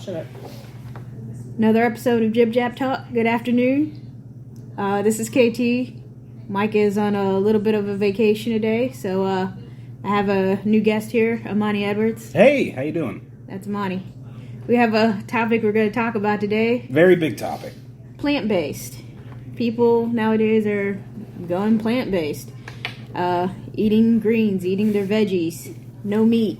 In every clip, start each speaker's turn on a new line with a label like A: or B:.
A: shut up.
B: Another episode of Jib Jab Talk. Good afternoon. This is KT. Mike is on a little bit of a vacation today, so I have a new guest here, Imani Edwards.
C: Hey, how you doing?
B: That's Imani. We have a topic we're going to talk about today.
C: Very big topic.
B: Plant-based. People nowadays are going plant-based. Eating greens, eating their veggies, no meat,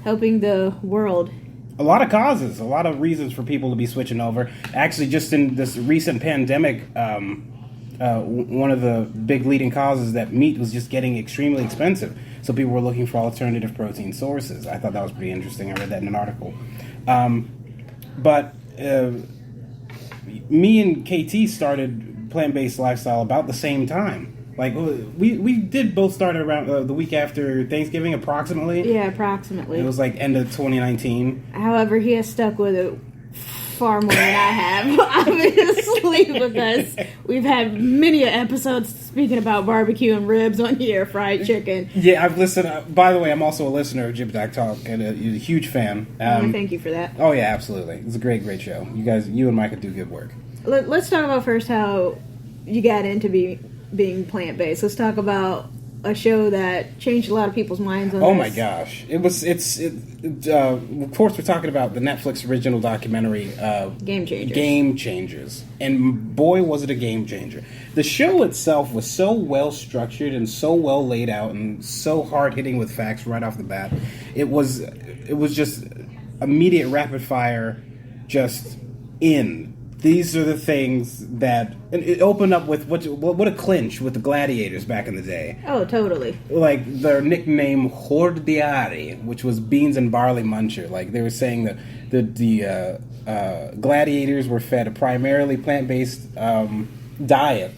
B: helping the world.
C: A lot of causes, a lot of reasons for people to be switching over. Actually, just in this recent pandemic, one of the big leading causes that meat was just getting extremely expensive. So people were looking for alternative protein sources. I thought that was pretty interesting. I read that in an article. But me and KT started plant-based lifestyle about the same time. Like, we did both start around the week after Thanksgiving, approximately.
B: Yeah, approximately.
C: It was like end of 2019.
B: However, he has stuck with it far more than I have, obviously, because we've had many episodes speaking about barbecue and ribs on here, fried chicken.
C: Yeah, I've listened. By the way, I'm also a listener of Jib Jab Talk and a huge fan.
B: Thank you for that.
C: Oh, yeah, absolutely. It's a great show. You and Micah do good work.
B: Let's talk about first how you got into being plant-based. Let's talk about a show that changed a lot of people's minds on
C: Oh my gosh. Of course we're talking about the Netflix original documentary Game Changers. And boy was it a game changer. The show itself was so well structured and so well laid out and so hard hitting with facts right off the bat. It was just immediate rapid fire, just in. These are the things that... And it opened up with what a clinch with the gladiators back in the day.
B: Oh, totally.
C: Like, their nickname, Hordiari, which was beans and barley muncher. Like, they were saying that the gladiators were fed a primarily plant-based diet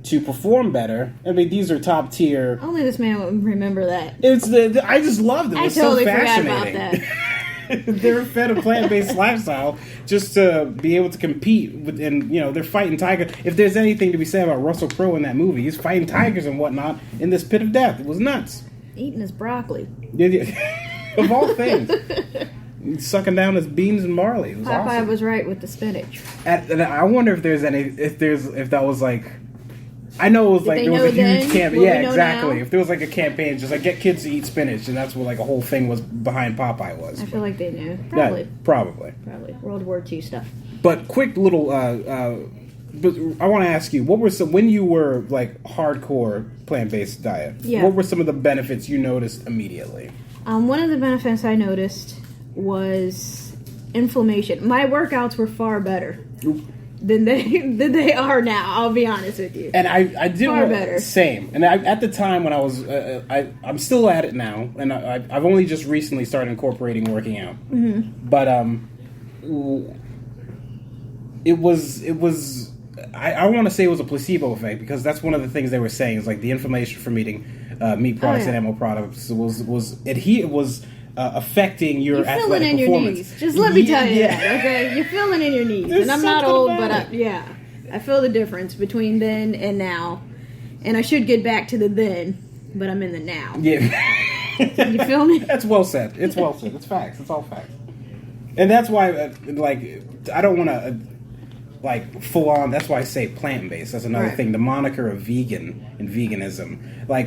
C: to perform better. I mean, these are top tier...
B: Only this man would remember that.
C: I just loved it. It was
B: totally
C: so fascinating.
B: forgot about that.
C: They're fed a plant-based lifestyle just to be able to compete with, and they're fighting tigers. If there's anything to be said about Russell Crowe in that movie, he's fighting tigers and whatnot in this pit of death. It was nuts.
B: Eating his broccoli.
C: Of all things. Sucking down his beans and barley. It was
B: Popeye
C: awesome.
B: was right with the spinach.
C: And I wonder if that was like... I know it was like there was a huge campaign. Yeah, exactly. If there was like a campaign, just like get kids to eat spinach, and that's what like a whole thing was behind Popeye was.
B: I feel like they knew. Probably.
C: Yeah, probably.
B: World War II stuff.
C: But quick little. But I want to ask you, what were when you were like hardcore plant-based diet?
B: Yeah.
C: What were some of the benefits you noticed immediately?
B: One of the benefits I noticed was inflammation. My workouts were far better. Than they are now. I'll be honest with you.
C: And I did
B: far better.
C: Same. And at the time when I was, I'm still at it now, and I've only just recently started incorporating working out.
B: Mm-hmm.
C: But it was. I want to say it was a placebo effect because that's one of the things they were saying is like the inflammation from eating meat products and animal products was affecting your athletic performance.
B: Knees. Just let me tell you that, okay? You're feeling in your knees.
C: There's
B: and I'm not old, but I feel the difference between then and now. And I should get back to the then, but I'm in the now.
C: Yeah.
B: You feel me?
C: That's well said. It's well said. It's facts. It's all facts. And that's why, I don't want to, full on, that's why I say plant-based. That's another thing. The moniker of vegan and veganism. I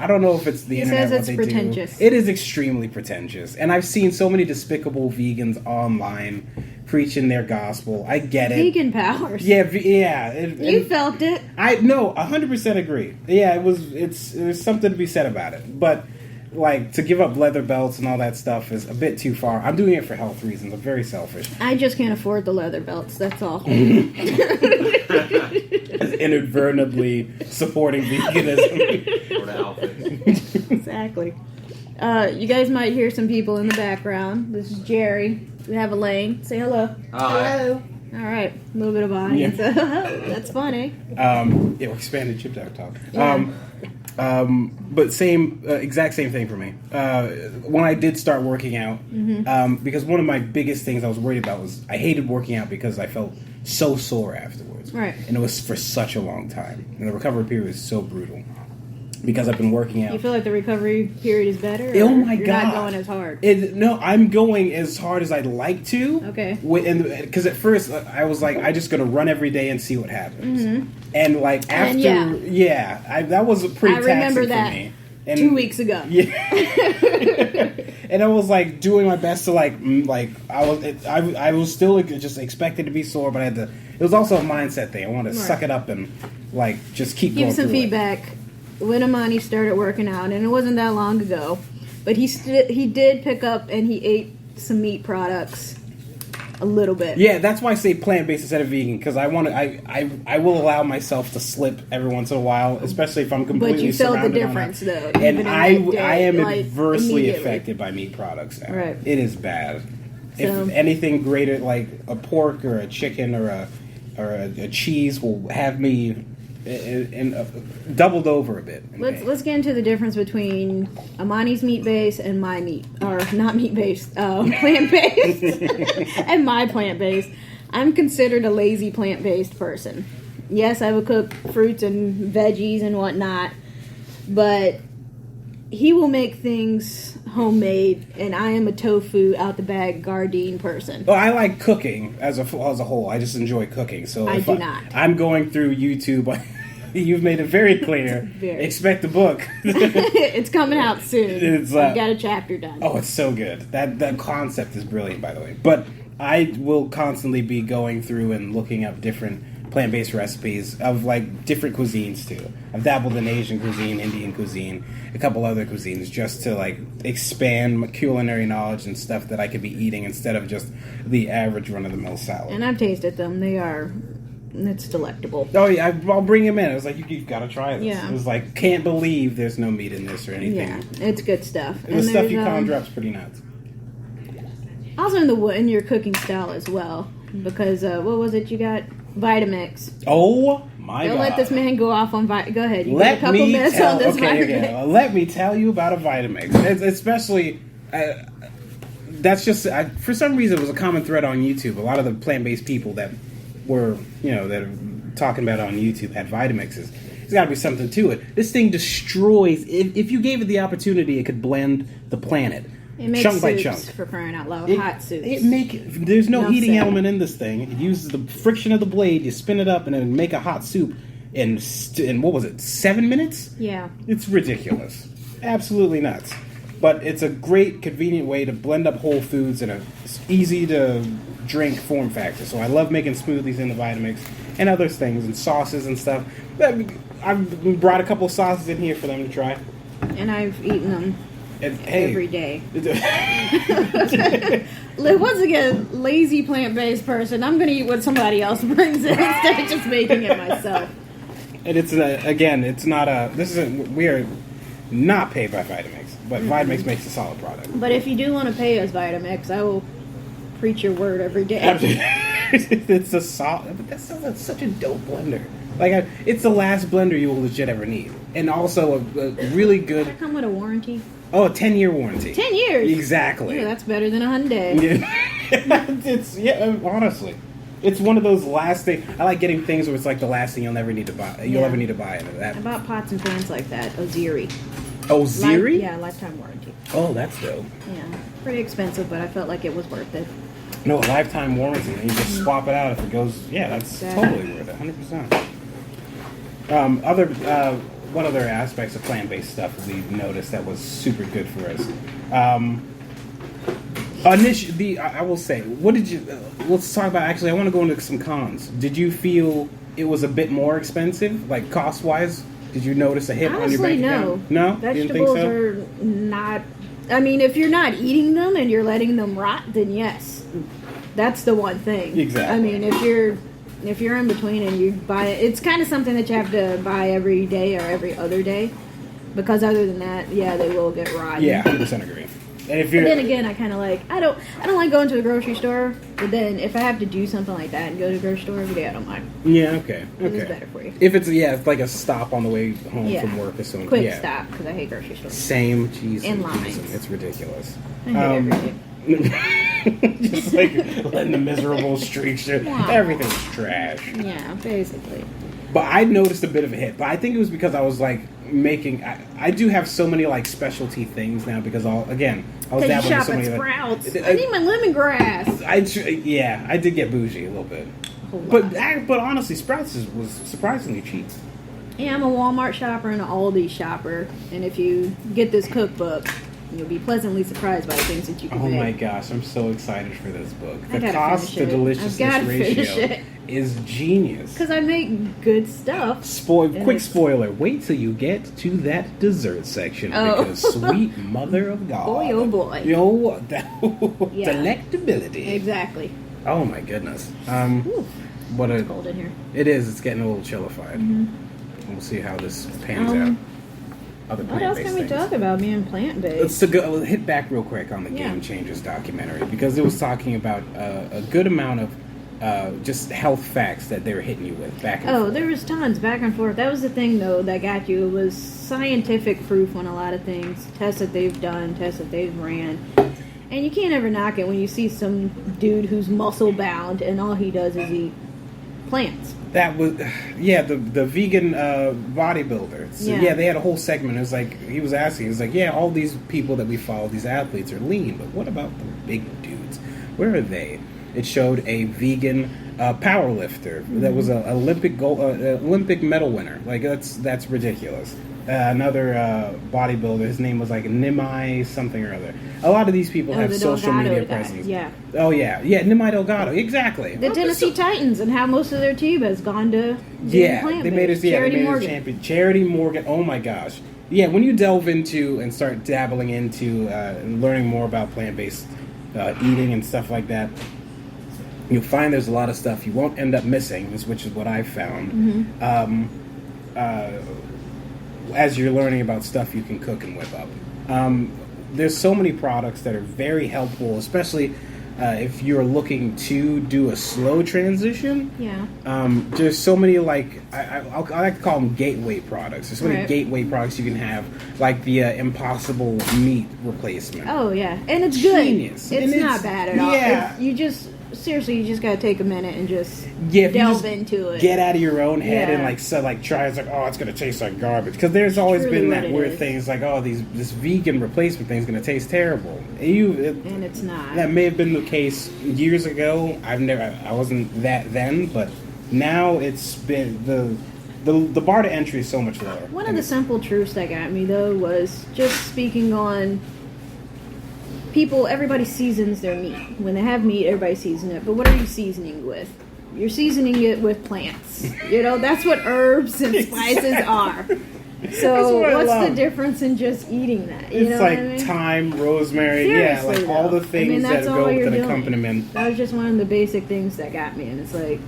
C: don't know if it's the internet.
B: He says it's pretentious.
C: It is extremely pretentious. And I've seen so many despicable vegans online preaching their gospel. I get it.
B: Vegan powers.
C: Yeah.
B: You felt it.
C: I 100% agree. Yeah, there's something to be said about it. But to give up leather belts and all that stuff is a bit too far. I'm doing it for health reasons. I'm very selfish.
B: I just can't afford the leather belts. That's all.
C: Inadvertently supporting veganism.
B: Exactly. You guys might hear some people in the background. This is Jerry. We have Elaine. Say hello.
D: Hi.
B: Hello. All right. A little bit of audience. Yeah. That's funny.
C: We expanded Jib Jab Talk.
B: Yeah.
C: But exact same thing for me. When I did start working out, because one of my biggest things I was worried about was I hated working out because I felt so sore afterwards.
B: Right.
C: And it was for such a long time. And the recovery period was so brutal. because I've been working out.
B: You feel like the recovery period is better?
C: Oh my
B: you're
C: god!
B: Not going as hard.
C: No, I'm going as hard as I'd like to.
B: Okay.
C: Because at first I was like, I'm just gonna run every day and see what happens.
B: Mm-hmm.
C: And like after, that was pretty.
B: I remember
C: taxing
B: that
C: for me. And,
B: 2 weeks ago.
C: Yeah. And I was like doing my best to I was still just expected to be sore, but I had to. It was also a mindset thing. I wanted to suck it up and just keep going.
B: Give some feedback. When Imani started working out, and it wasn't that long ago, but he did pick up and he ate some meat products a little bit.
C: Yeah, that's why I say plant-based instead of vegan, because I will allow myself to slip every once in a while, especially if I'm completely surrounded. But you felt the difference, though. And I am adversely affected by meat products now. Right. It is bad. So, if anything greater, like a pork or a chicken or a cheese, will have me doubled over a bit.
B: Let's get into the difference between Imani's meat base and my meat, or not meat based, plant based, and my plant based. I'm considered a lazy plant based person. Yes, I will cook fruits and veggies and whatnot, but he will make things homemade, and I am a tofu out the bag Gardein person.
C: Well, I like cooking as a whole. I just enjoy cooking. So
B: I do not.
C: I'm going through YouTube. You've made it very clear. Expect the book.
B: It's coming out soon. I've got a chapter done.
C: Oh, it's so good. That concept is brilliant, by the way. But I will constantly be going through and looking up different plant-based recipes of different cuisines too. I've dabbled in Asian cuisine, Indian cuisine, a couple other cuisines, just to expand my culinary knowledge and stuff that I could be eating instead of just the average run-of-the-mill salad.
B: And I've tasted them. It's delectable.
C: Oh yeah, I'll bring him in. I was like, you've got to try this.
B: Yeah.
C: It was like, can't believe there's no meat in this or anything.
B: Yeah, it's good stuff.
C: And the stuff you conjure up's pretty nuts.
B: Also in your cooking style as well, because what was it you got? Vitamix.
C: Oh my god!
B: Don't let this man go off on Vitamix. Go ahead. You get a couple minutes on this Vitamix.
C: Okay. Let me tell you about a Vitamix. Especially, that's just for some reason it was a common thread on YouTube. A lot of the plant-based people that were that are talking about it on YouTube had Vitamixes. There's got to be something to it. This thing destroys. If you gave it the opportunity, it could blend the planet.
B: It makes
C: chunk
B: soups,
C: by chunk.
B: For crying out loud. Hot soups.
C: There's no heating element in this thing. It uses the friction of the blade. You spin it up and then make a hot soup in what was it, 7 minutes?
B: Yeah.
C: It's ridiculous. Absolutely nuts. But it's a great, convenient way to blend up whole foods in a easy to drink form factor. So I love making smoothies in the Vitamix and other things and sauces and stuff. I've brought a couple of sauces in here for them to try.
B: And I've eaten them. Every day. Once again, lazy plant-based person. I'm going to eat what somebody else brings in instead of just making it myself.
C: And it's we are not paid by Vitamix, but Vitamix makes a solid product.
B: But if you do want to pay us Vitamix, I will preach your word every day.
C: It's a solid, but that's such a dope blender. It's the last blender you will legit ever need, and also a really good.
B: Does that come with a warranty?
C: Oh, a 10-year warranty.
B: 10 years?
C: Exactly.
B: Yeah, that's better than a Hyundai.
C: Yeah. Honestly. It's one of those last things. I like getting things where it's the last thing you'll ever need to buy. Ever need to buy it.
B: I bought pots and pans like that. Oziri.
C: Oziri?
B: Yeah, lifetime warranty.
C: Oh, that's dope.
B: Yeah. Pretty expensive, but I felt like it was worth it.
C: No, a lifetime warranty. And you just swap it out if it goes. Yeah, that's totally worth it. 100%. What other aspects of plant-based stuff have we noticed that was super good for us? I will say, what did you? Let's talk about. Actually, I want to go into some cons. Did you feel it was a bit more expensive, cost-wise? Did you notice a hit on your bank account? No.
B: Vegetables are not. I mean, if you're not eating them and you're letting them rot, then yes, that's the one thing.
C: Exactly.
B: I mean, if you're in between and you buy it, it's kind of something that you have to buy every day or every other day, because other than that, yeah, they will get rotten.
C: Yeah, 100% agree. And
B: then again, I kind of I don't like going to the grocery store, but then if I have to do something like that and go to the grocery store every day, I don't mind.
C: Yeah, okay.
B: It's better for you.
C: If it's like a stop on the way home from work or something.
B: Quick stop, because I hate grocery stores.
C: Same, jeez.
B: In lines.
C: It's ridiculous.
B: I hate every day.
C: Just letting the miserable streak show.
B: Wow.
C: Everything's trash.
B: Yeah, basically.
C: But I noticed a bit of a hit. But I think it was because I was like making. I do have so many like specialty things now because I was dabbling in so many.
B: Sprouts. I need my lemongrass.
C: I did get bougie a little bit. But honestly, Sprouts was surprisingly cheap.
B: Yeah, I'm a Walmart shopper and an Aldi shopper, and if you get this cookbook, you'll be pleasantly surprised by the things that you can make.
C: Oh my gosh, I'm so excited for this book. The cost to deliciousness ratio is genius.
B: Because I make good stuff.
C: Quick spoiler, wait till you get to that dessert section, because sweet mother of God.
B: Boy, oh boy.
C: Delectability.
B: Exactly.
C: Oh my goodness.
B: It's cold in here.
C: It is. It's getting a little chillified. Mm-hmm. We'll see how this pans out.
B: What else can we talk about being plant-based?
C: Let's hit back real quick on the Game Changers documentary, because it was talking about a good amount of just health facts that they were hitting you with back and forth.
B: There was tons back and forth. That was the thing, though, that got you. It was scientific proof on a lot of things. Tests that they've done, tests that they've ran. And you can't ever knock it when you see some dude who's muscle-bound and all he does is eat plants.
C: That was, the vegan bodybuilder. So, they had a whole segment. It was like, he was like, all these people that we follow, these athletes are lean, but what about the big dudes? Where are they? It showed a vegan power lifter that was an Olympic medal winner. Like, that's ridiculous. Another bodybuilder, his name was like Nimai something or other. A lot of these people have social media presence.
B: Yeah.
C: Oh yeah, Nimai Delgado, exactly.
B: The Tennessee Titans and how most of their team has gone to plant-based.
C: They made us champion. Charity Morgan. Oh my gosh. Yeah, when you delve into and start dabbling into and learning more about plant-based eating and stuff like that, you'll find there's a lot of stuff you won't end up missing, which is what I've found. Mm-hmm. As you're learning about stuff you can cook and whip up. There's so many products that are very helpful, especially if you're looking to do a slow transition. Yeah. There's so many, like, I like to call them gateway products. There's so many gateway products you can have, like the Impossible Meat replacement.
B: Oh, yeah. And it's good.
C: Genius.
B: It's not bad at all.
C: Yeah.
B: You just gotta take a minute and just delve into it.
C: Get out of your own head and try. It's like, oh, it's gonna taste like garbage, because there's always been that weird thing. It's like, oh, this vegan replacement thing is gonna taste terrible, and it's not. That may have been the case years ago. I wasn't that then, but now it's been the bar to entry is so much lower.
B: One of the simple truths that got me, though, was just speaking on. Everybody seasons their meat. When they have meat, everybody seasons it. But what are you seasoning with? You're seasoning it with plants. That's what herbs and spices are. So what's the difference in just eating that?
C: It's like thyme, rosemary,
B: Seriously,
C: all the things that go with an accompaniment.
B: That was just one of the basic things that got me, and it's like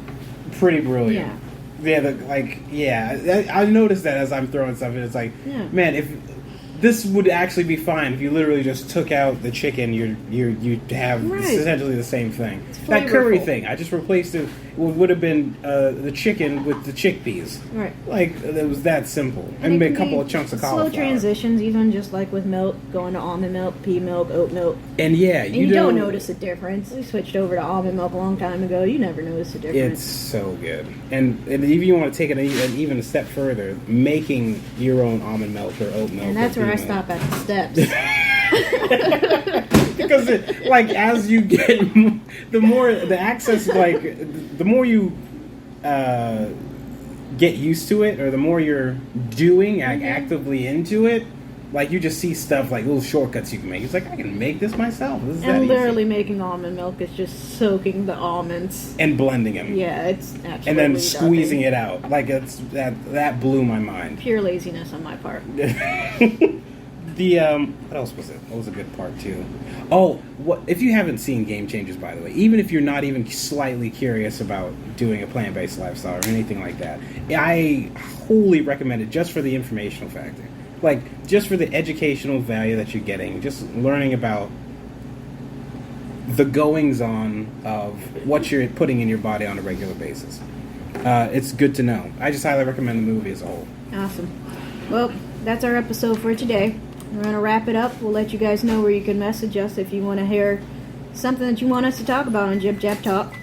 C: pretty brilliant. I noticed that as I'm throwing stuff in. It's like, man, if this would actually be fine if you literally just took out the chicken. You have essentially the same thing. That curry thing, I just replaced it. Would have been the chicken with the chickpeas. Right. Like, it was that simple. And made a couple of chunks of cauliflower.
B: Slow transitions, even just like with milk, going to almond milk, pea milk, oat milk.
C: And
B: you don't notice a difference. We switched over to almond milk a long time ago. You never notice a difference.
C: It's so good. And if you want to take it even a step further, making your own almond milk or oat milk.
B: And that's where I stop at the steps.
C: Because as you get the more the access, the more you get used to it, or the more you're doing actively into it, you just see stuff like little shortcuts you can make. It's like, I can make this myself.
B: And literally making almond milk is just soaking the almonds and
C: blending them.
B: Yeah, it's absolutely
C: and then squeezing it out. It's that blew my mind.
B: Pure laziness on my part.
C: What else was it? What was a good part too? Oh, if you haven't seen Game Changers, by the way, even if you're not even slightly curious about doing a plant-based lifestyle or anything like that, I wholly recommend it just for the informational factor. Just for the educational value that you're getting, just learning about the goings-on of what you're putting in your body on a regular basis. It's good to know. I just highly recommend the movie as a whole.
B: Awesome. Well, that's our episode for today. We're going to wrap it up. We'll let you guys know where you can message us if you want to hear something that you want us to talk about on Jib Jab Talk.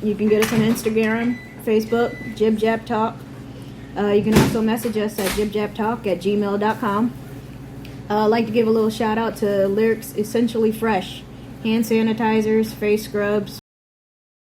B: You can get us on Instagram, Facebook, Jib Jab Talk. You can also message us at jibjabtalk@gmail.com. I'd like to give a little shout out to Lyrics Essentially Fresh. Hand sanitizers, face scrubs,